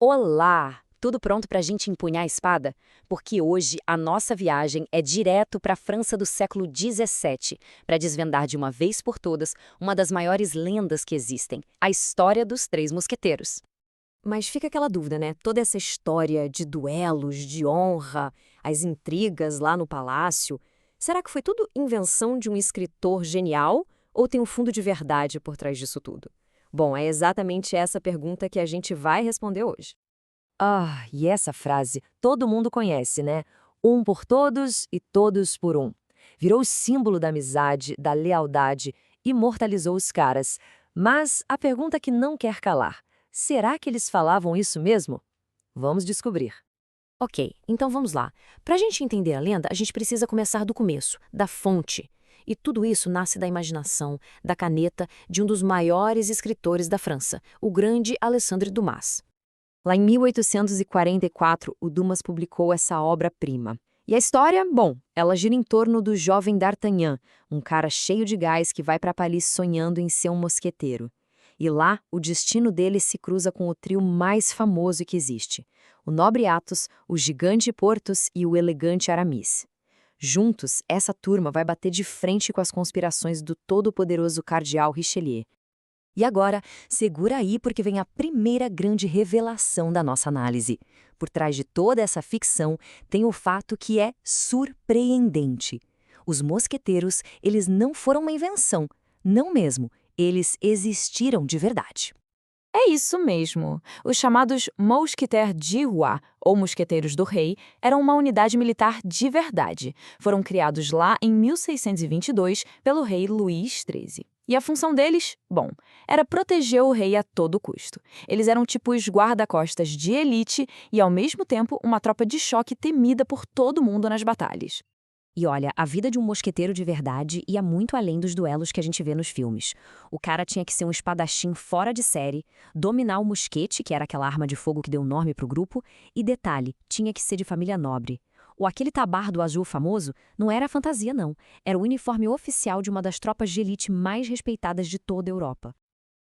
Olá! Tudo pronto para a gente empunhar a espada? Porque hoje a nossa viagem é direto para a França do século XVII, para desvendar de uma vez por todas uma das maiores lendas que existem, a história dos Três Mosqueteiros. Mas fica aquela dúvida, né? Toda essa história de duelos, de honra, as intrigas lá no palácio, será que foi tudo invenção de um escritor genial ou tem um fundo de verdade por trás disso tudo? Bom, é exatamente essa pergunta que a gente vai responder hoje. Ah, e essa frase todo mundo conhece, né? Um por todos e todos por um. Virou o símbolo da amizade, da lealdade, imortalizou os caras. Mas a pergunta que não quer calar: será que eles falavam isso mesmo? Vamos descobrir. Ok, então vamos lá. Para a gente entender a lenda, a gente precisa começar do começo, da fonte. E tudo isso nasce da imaginação, da caneta de um dos maiores escritores da França, o grande Alexandre Dumas. Lá em 1844, o Dumas publicou essa obra-prima. E a história, bom, ela gira em torno do jovem D'Artagnan, um cara cheio de gás que vai para Paris sonhando em ser um mosqueteiro. E lá, o destino dele se cruza com o trio mais famoso que existe: o nobre Athos, o gigante Porthos e o elegante Aramis. Juntos, essa turma vai bater de frente com as conspirações do todo-poderoso cardeal Richelieu. E agora, segura aí porque vem a primeira grande revelação da nossa análise. Por trás de toda essa ficção tem o fato que é surpreendente. Os mosqueteiros, eles não foram uma invenção, não mesmo, eles existiram de verdade. É isso mesmo. Os chamados Mousquetaires du Roi, ou Mosqueteiros do Rei, eram uma unidade militar de verdade. Foram criados lá em 1622 pelo rei Luís XIII. E a função deles? Bom, era proteger o rei a todo custo. Eles eram tipo os guarda-costas de elite e, ao mesmo tempo, uma tropa de choque temida por todo mundo nas batalhas. E olha, a vida de um mosqueteiro de verdade ia muito além dos duelos que a gente vê nos filmes. O cara tinha que ser um espadachim fora de série, dominar o mosquete, que era aquela arma de fogo que deu nome pro grupo, e detalhe, tinha que ser de família nobre. Ou aquele tabardo azul famoso não era fantasia, não. Era o uniforme oficial de uma das tropas de elite mais respeitadas de toda a Europa.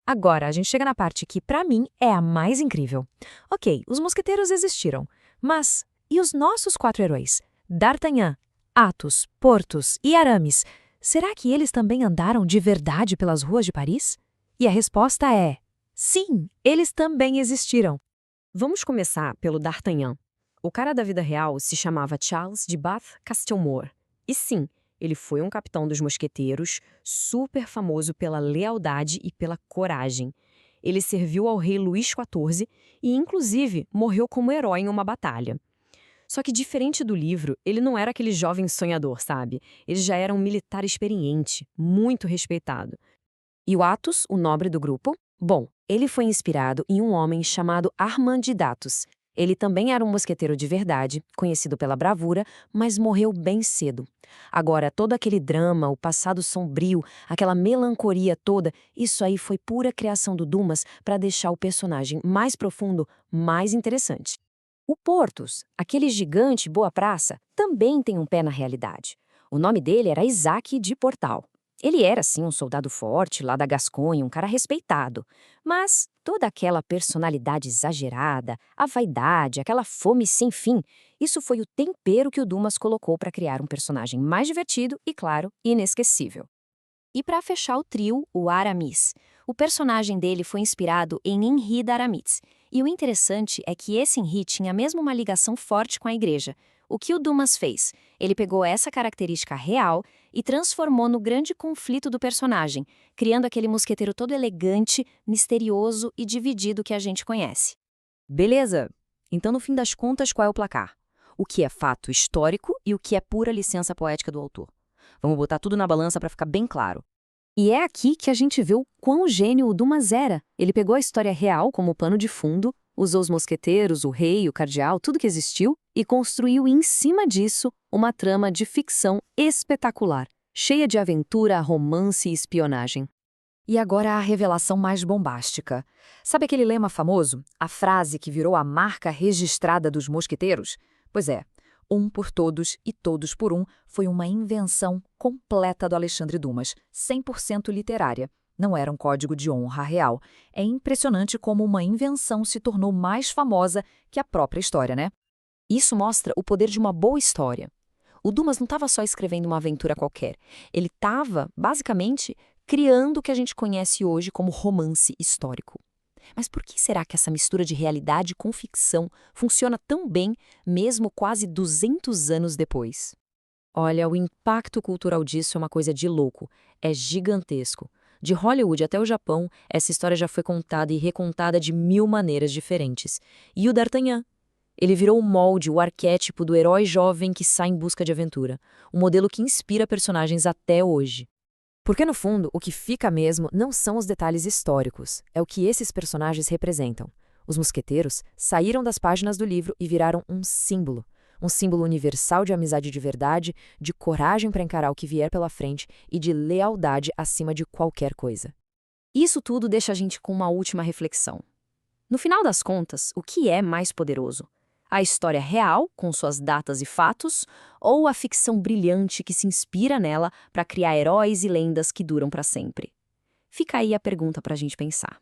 Agora, a gente chega na parte que, pra mim, é a mais incrível. Ok, os mosqueteiros existiram, mas e os nossos quatro heróis? D'Artagnan, Athos, Porthos e Aramis, será que eles também andaram de verdade pelas ruas de Paris? E a resposta é: sim, eles também existiram. Vamos começar pelo D'Artagnan. O cara da vida real se chamava Charles de Bath-Castelmour. E sim, ele foi um capitão dos mosqueteiros, super famoso pela lealdade e pela coragem. Ele serviu ao rei Luís XIV e, inclusive, morreu como herói em uma batalha. Só que, diferente do livro, ele não era aquele jovem sonhador, sabe? Ele já era um militar experiente, muito respeitado. E o Athos, o nobre do grupo? Bom, ele foi inspirado em um homem chamado Armand de Datos. Ele também era um mosqueteiro de verdade, conhecido pela bravura, mas morreu bem cedo. Agora, todo aquele drama, o passado sombrio, aquela melancolia toda, isso aí foi pura criação do Dumas para deixar o personagem mais profundo, mais interessante. O Porthos, aquele gigante boa praça, também tem um pé na realidade. O nome dele era Isaac de Portal. Ele era, sim, um soldado forte lá da Gasconha, um cara respeitado. Mas toda aquela personalidade exagerada, a vaidade, aquela fome sem fim, isso foi o tempero que o Dumas colocou para criar um personagem mais divertido e, claro, inesquecível. E para fechar o trio, o Aramis. O personagem dele foi inspirado em Henri d'Aramis. E o interessante é que esse Henri tinha mesmo uma ligação forte com a igreja. O que o Dumas fez? Ele pegou essa característica real e transformou no grande conflito do personagem, criando aquele mosqueteiro todo elegante, misterioso e dividido que a gente conhece. Beleza? Então, no fim das contas, qual é o placar? O que é fato histórico e o que é pura licença poética do autor? Vamos botar tudo na balança para ficar bem claro. E é aqui que a gente vê o quão gênio o Dumas era. Ele pegou a história real como pano de fundo, usou os mosqueteiros, o rei, o cardeal, tudo que existiu, e construiu em cima disso uma trama de ficção espetacular, cheia de aventura, romance e espionagem. E agora a revelação mais bombástica. Sabe aquele lema famoso? A frase que virou a marca registrada dos mosqueteiros? Pois é. Um por todos e todos por um foi uma invenção completa do Alexandre Dumas, 100% literária. Não era um código de honra real. É impressionante como uma invenção se tornou mais famosa que a própria história, né? Isso mostra o poder de uma boa história. O Dumas não estava só escrevendo uma aventura qualquer. Ele estava, basicamente, criando o que a gente conhece hoje como romance histórico. Mas por que será que essa mistura de realidade com ficção funciona tão bem, mesmo quase 200 anos depois? Olha, o impacto cultural disso é uma coisa de louco. É gigantesco. De Hollywood até o Japão, essa história já foi contada e recontada de 1000 maneiras diferentes. E o D'Artagnan? Ele virou o molde, o arquétipo do herói jovem que sai em busca de aventura. Um modelo que inspira personagens até hoje. Porque, no fundo, o que fica mesmo não são os detalhes históricos, é o que esses personagens representam. Os mosqueteiros saíram das páginas do livro e viraram um símbolo. Um símbolo universal de amizade de verdade, de coragem para encarar o que vier pela frente e de lealdade acima de qualquer coisa. Isso tudo deixa a gente com uma última reflexão. No final das contas, o que é mais poderoso? A história real, com suas datas e fatos, ou a ficção brilhante que se inspira nela para criar heróis e lendas que duram para sempre? Fica aí a pergunta para a gente pensar.